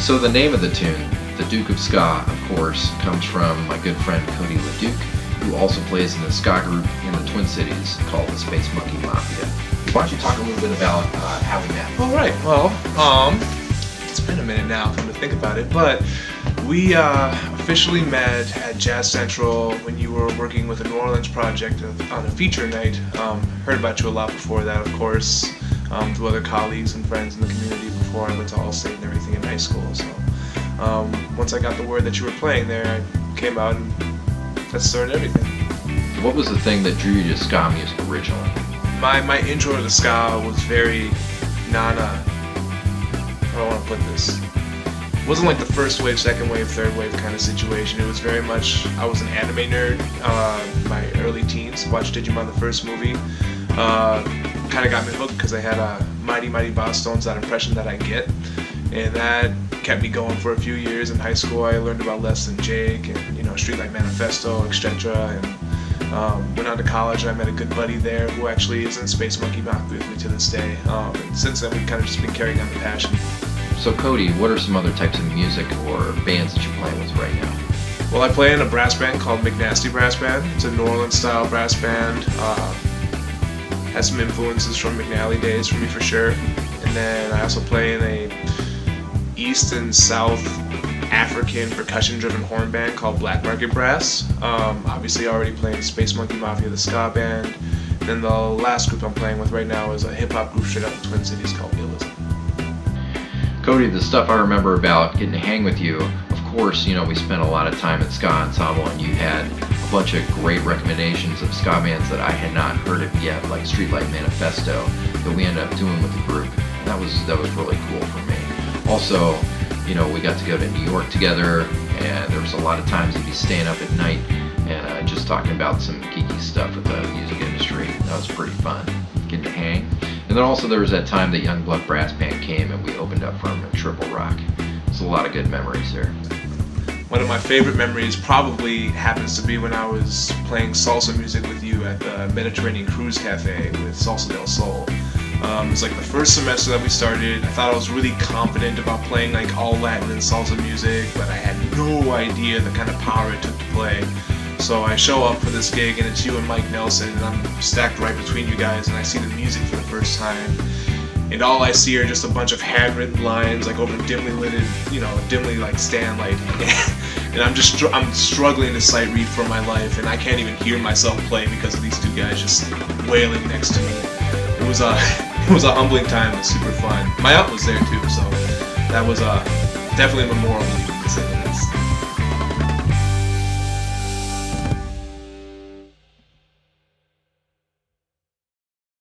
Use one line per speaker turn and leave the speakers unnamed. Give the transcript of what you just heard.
So the name of the tune, The Duke of Ska, of course, comes from my good friend Cody LeDuc, who also plays in a ska group in the Twin Cities called the Space Monkey Mafia. Why don't you talk a little bit about how we met?
All right. Well, it's been a minute now, come to think about it, but we officially met at Jazz Central when you were working with a New Orleans project on a feature night. Heard about you a lot before that, of course, through other colleagues and friends in the community before I went to All-State and everything in high school. So once I got the word that you were playing there, I came out and that started everything.
What was the thing that drew you to ska music originally?
My intro to ska was very how do I want to put this? It wasn't like the first wave, second wave, third wave kind of situation. It was very much, I was an anime nerd my early teens, watched Digimon the first movie. Kind of got me hooked because I had a Mighty Mighty Boss Stones, that impression that I get. And that kept me going for a few years. In high school I learned about Less Than Jake and Streetlight Manifesto, etc. And went on to college and I met a good buddy there who actually is in Space Monkey Mafia with me to this day. And since then we've kind of just been carrying on the passion.
So Cody, what are some other types of music or bands that you're playing with right now?
Well, I play in a brass band called McNasty Brass Band. It's a New Orleans style brass band. Has some influences from McNally days for me for sure. And then I also play in a East and South African percussion-driven horn band called Black Market Brass. Obviously, already playing Space Monkey Mafia, the ska band. And then the last group I'm playing with right now is a hip-hop group straight out of the Twin Cities called Realism.
Cody, the stuff I remember about getting to hang with you, of course, we spent a lot of time at Ska Ensemble, and you had a bunch of great recommendations of ska bands that I had not heard of yet, like Streetlight Manifesto, that we ended up doing with the group. And that was really cool for me. Also, we got to go to New York together, and there was a lot of times to be staying up at night and just talking about some geeky stuff with the music industry. That was pretty fun, getting to hang. And then also there was that time that Youngblood Brass Band came and we opened up for them at Triple Rock. There's a lot of good memories there.
One of my favorite memories probably happens to be when I was playing salsa music with you at the Mediterranean Cruise Cafe with Salsa del Sol. It was like the first semester that we started. I thought I was really confident about playing like all Latin and salsa music, but I had no idea the kind of power it took to play. So I show up for this gig and it's you and Mike Nelson and I'm stacked right between you guys and I see the music for the first time. And all I see are just a bunch of handwritten lines like over dimly lit, dimly like stand lighting. And I'm struggling to sight read for my life and I can't even hear myself play because of these two guys just wailing next to me. It was a humbling time. It was super fun. My aunt was there too, so that was definitely memorable, you could say.